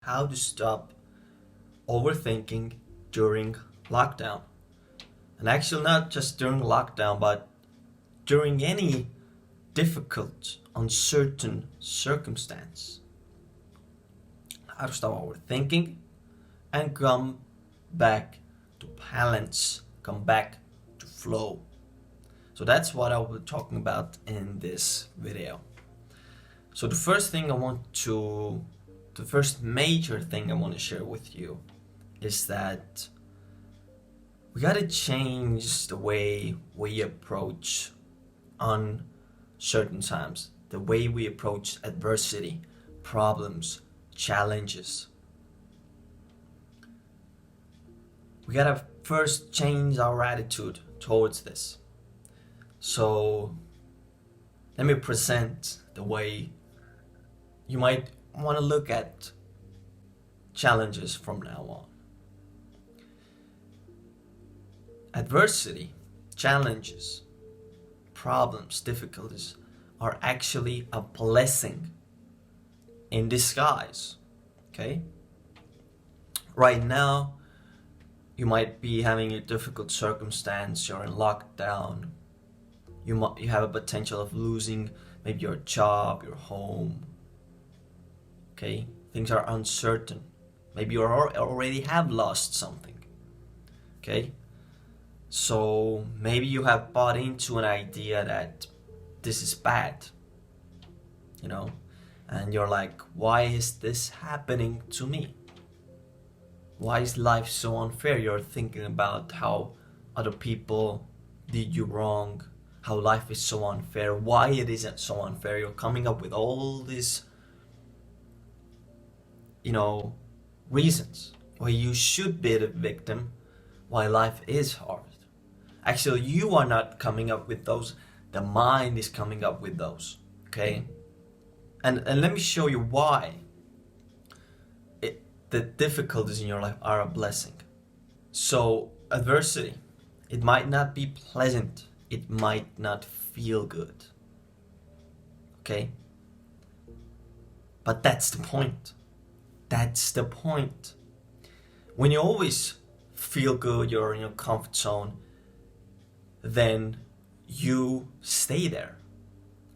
How to stop overthinking during lockdown. And actually, not just during lockdown, but during any difficult, uncertain circumstance. How to stop overthinking and come back to balance, come back to flow. So that's what I will be talking about in this video. So the first major thing I want to share with you is that we gotta change the way we approach uncertain times, the way we approach adversity, problems, challenges. We gotta first change our attitude towards this. So let me present the way you might want to look at challenges from now on. Adversity, challenges, problems, difficulties are actually a blessing in disguise. Okay? Right now, you might be having a difficult circumstance, you're in lockdown, you have a potential of losing maybe your job, your home. Okay, things are uncertain. Maybe you already have lost something. Okay, so maybe you have bought into an idea that this is bad, and you're like, why is this happening to me? Why is life so unfair? You're thinking about how other people did you wrong, how life is so unfair, why it isn't so unfair. You're coming up with all these reasons why you should be the victim, why life is hard. Actually, you are not coming up with those. The mind is coming up with those. Okay? And let me show you why the difficulties in your life are a blessing. So, adversity, it might not be pleasant. It might not feel good. Okay? But that's the point. That's the point. When you always feel good, you're in your comfort zone, then you stay there.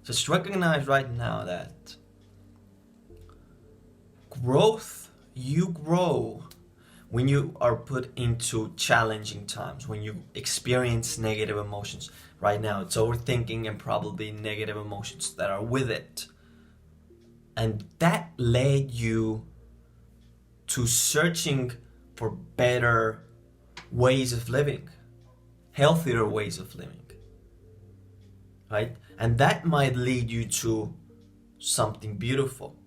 Just recognize right now that you grow when you are put into challenging times, when you experience negative emotions. Right now, it's overthinking and probably negative emotions that are with it. And that led you to searching for better ways of living, healthier ways of living, right? And that might lead you to something beautiful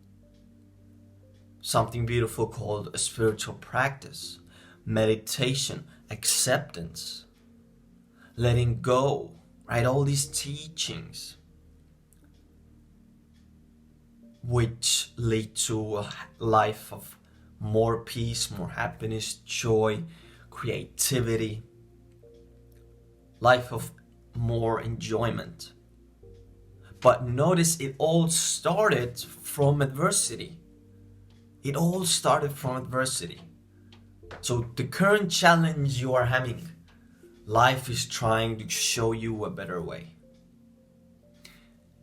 called a spiritual practice, meditation, acceptance, letting go, right? All these teachings which lead to a life of more peace, more happiness, joy, creativity, life of more enjoyment. But notice it all started from adversity. It all started from adversity. So the current challenge you are having, life is trying to show you a better way.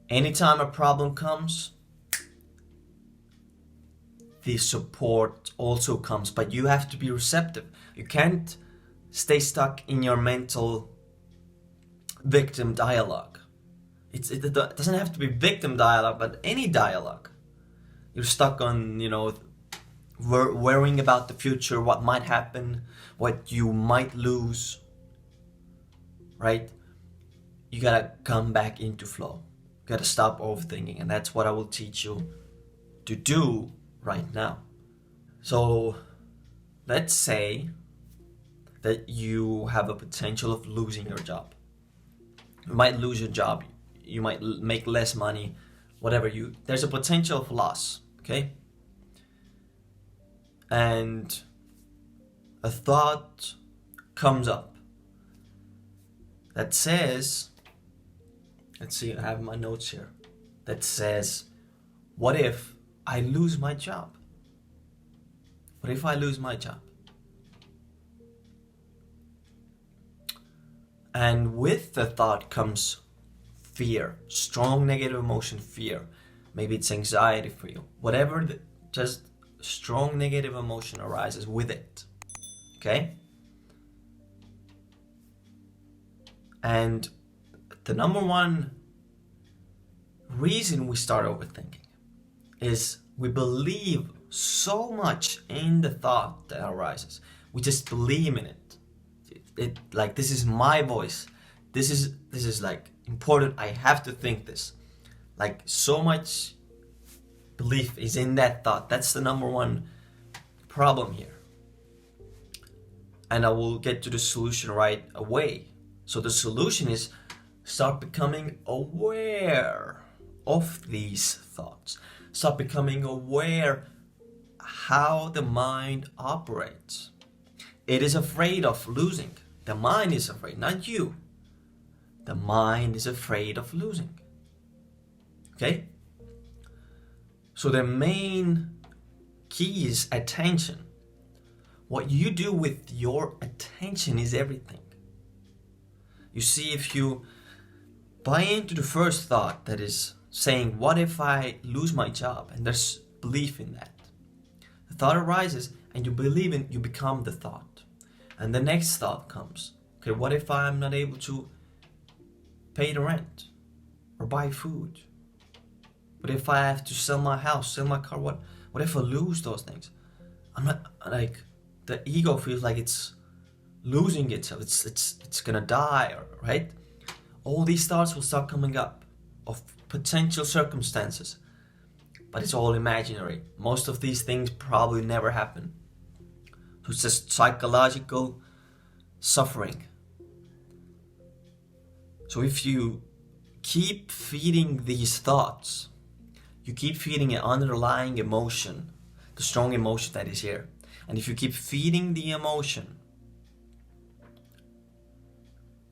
Anytime a problem comes, the support also comes, but you have to be receptive. You can't stay stuck in your mental victim dialogue. It doesn't have to be victim dialogue, but any dialogue. You're stuck on, worrying about the future, what might happen, what you might lose, right? You gotta come back into flow. You gotta stop overthinking, and that's what I will teach you to do right now. So let's say that you have a potential of losing your job. You might lose your job, you might make less money, whatever. There's a potential of loss, okay? And a thought comes up that says, let's see, I have my notes here, that says, what if I lose my job? What if I lose my job? And with the thought comes fear, strong negative emotion, fear. Maybe it's anxiety for you. Whatever, just strong negative emotion arises with it. Okay? And the number one reason we start overthinking is we believe so much in the thought that arises. We just believe in it. Like, this is my voice. This is like important. I have to think this. Like, so much belief is in that thought. That's the number one problem here. And I will get to the solution right away. So the solution is start becoming aware of these thoughts. Start becoming aware how the mind operates. It is afraid of losing. The mind is afraid, not you. The mind is afraid of losing. Okay? So the main key is attention. What you do with your attention is everything. You see, if you buy into the first thought that is saying, what if I lose my job? And there's belief in that. The thought arises and you believe in, you become the thought. And the next thought comes, okay, what if I'm not able to pay the rent or buy food? What if I have to sell my house, sell my car? What if I lose those things? I'm not, like, the ego feels like it's losing itself. It's gonna die, right? All these thoughts will start coming up of potential circumstances, but it's all imaginary. Most of these things probably never happen. So it's just psychological suffering. So if you keep feeding these thoughts, you keep feeding an underlying emotion, the strong emotion that is here. And if you keep feeding the emotion,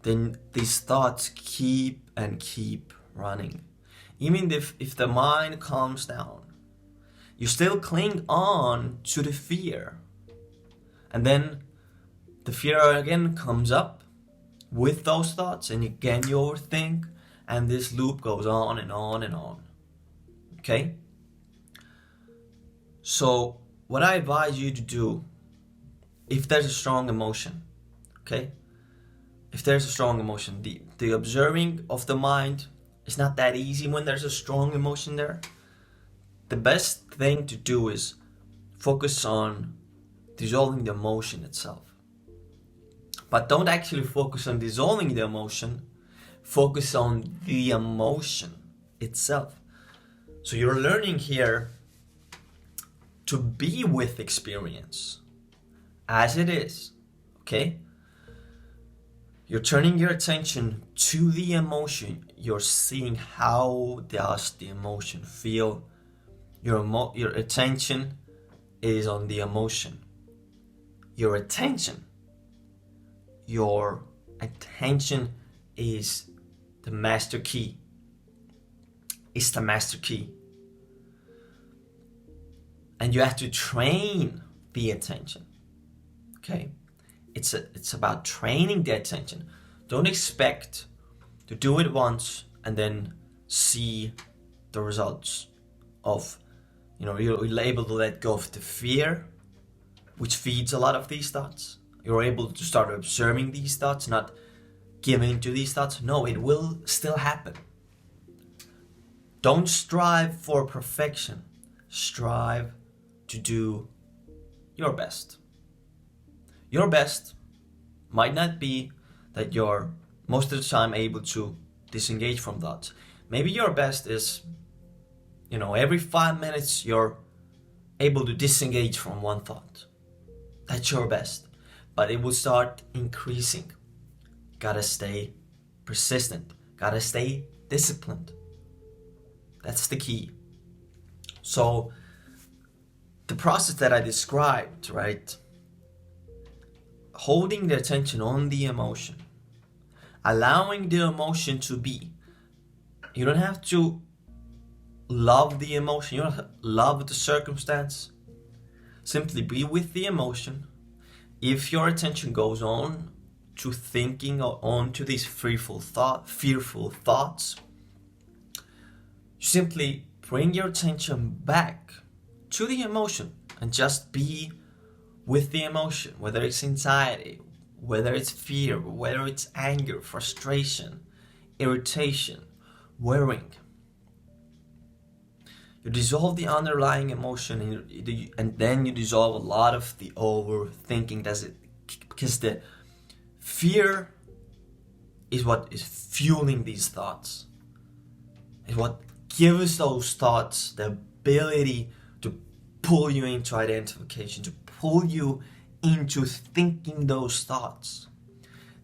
then these thoughts keep and keep running. Even if the mind calms down, you still cling on to the fear. And then the fear again comes up with those thoughts, and again you overthink, and this loop goes on and on and on. Okay? So what I advise you to do, if there's a strong emotion, okay? If there's a strong emotion, the observing of the mind is not that easy when there's a strong emotion there. The best thing to do is focus on dissolving the emotion itself. But don't actually focus on dissolving the emotion, focus on the emotion itself. So you're learning here to be with experience as it is, okay? You're turning your attention to the emotion. You're seeing how does the emotion feel. Your attention is on the emotion. Your attention is the master key. It's the master key. And you have to train the attention. Okay? It's about training the attention. Don't expect to do it once and then see the results of, you're able to let go of the fear, which feeds a lot of these thoughts. You're able to start observing these thoughts, not giving to these thoughts. No, it will still happen. Don't strive for perfection. Strive to do your best. Your best might not be that you're most of the time able to disengage from thoughts. Maybe your best is, every 5 minutes you're able to disengage from one thought. That's your best. But it will start increasing. Gotta stay persistent. Gotta stay disciplined. That's the key. So the process that I described, right? Holding the attention on the emotion. Allowing the emotion to be. You don't have to love the emotion. You don't have to love the circumstance. Simply be with the emotion. If your attention goes on to thinking or on to these fearful thoughts, you simply bring your attention back to the emotion and just be with the emotion, whether it's anxiety, whether it's fear, whether it's anger, frustration, irritation, worrying. You dissolve the underlying emotion, and then you dissolve a lot of the overthinking. Because the fear is what is fueling these thoughts. It's what gives those thoughts the ability to pull you into identification, to pull you into thinking those thoughts.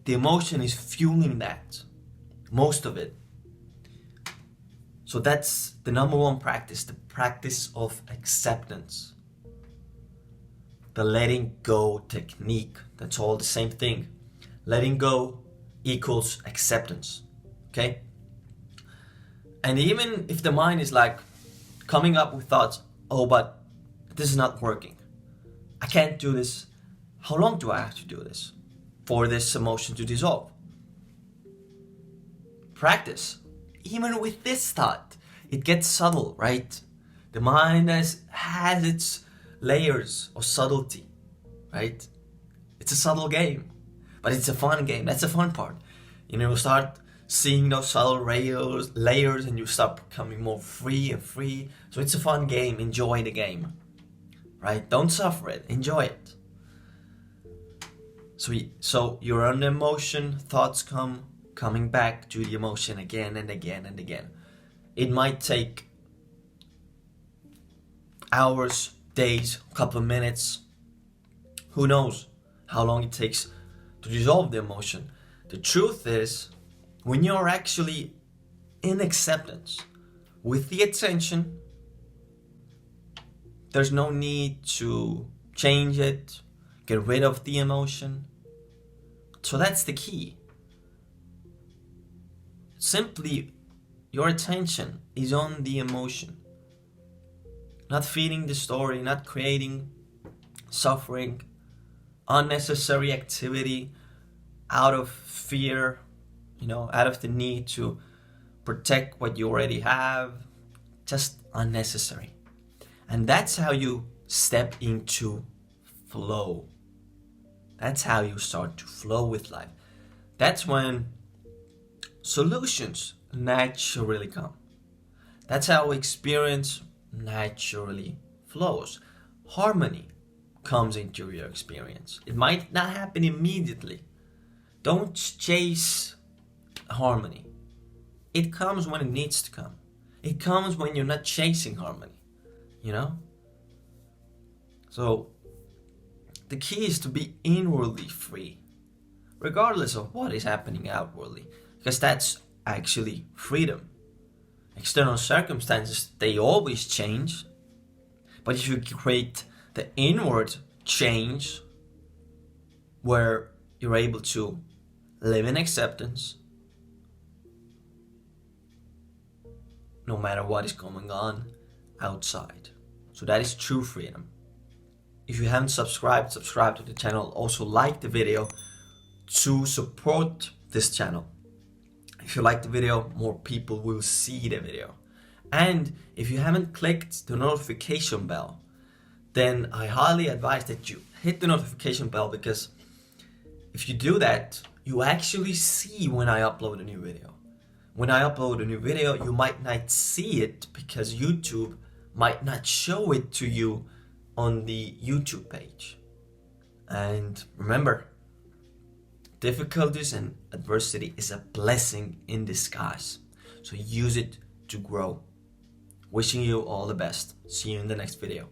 The emotion is fueling that, most of it. So that's the number one practice, the practice of acceptance. The letting go technique, that's all the same thing. Letting go equals acceptance, okay? And even if the mind is like coming up with thoughts, oh, but this is not working. I can't do this. How long do I have to do this for this emotion to dissolve? Practice. Even with this thought, it gets subtle, right? The mind has its layers of subtlety, right? It's a subtle game, but it's a fun game. That's the fun part. You start seeing those subtle layers and you start becoming more free and free. So it's a fun game. Enjoy the right? Don't suffer it. Enjoy it. So you're on emotion, thoughts coming back to the emotion again and again and again. It might take hours, days, a couple of minutes. Who knows how long it takes to dissolve the emotion. The truth is, when you're actually in acceptance with the attention, there's no need to change it, get rid of the emotion. So that's the key. Simply, your attention is on the emotion. Not feeding the story, not creating suffering, unnecessary activity out of fear, out of the need to protect what you already have. Just unnecessary. And that's how you step into flow. That's how you start to flow with life. That's when solutions naturally come. That's how experience naturally flows. Harmony comes into your experience. It might not happen immediately. Don't chase harmony. It comes when it needs to come. It comes when you're not chasing harmony. So the key is to be inwardly free, regardless of what is happening outwardly, because that's actually freedom. External circumstances, they always change, but if you create the inward change where you're able to live in acceptance no matter what is going on outside. So that is true freedom. If you haven't subscribed to the channel. Also like the video to support this channel. If you like the video, more people will see the video. And if you haven't clicked the notification bell, then I highly advise that you hit the notification bell, because if you do that, you actually see when I upload a new video. When I upload a new video, you might not see it because YouTube might not show it to you on the YouTube page. And remember, difficulties and adversity is a blessing in disguise. So use it to grow. Wishing you all the best. See you in the next video.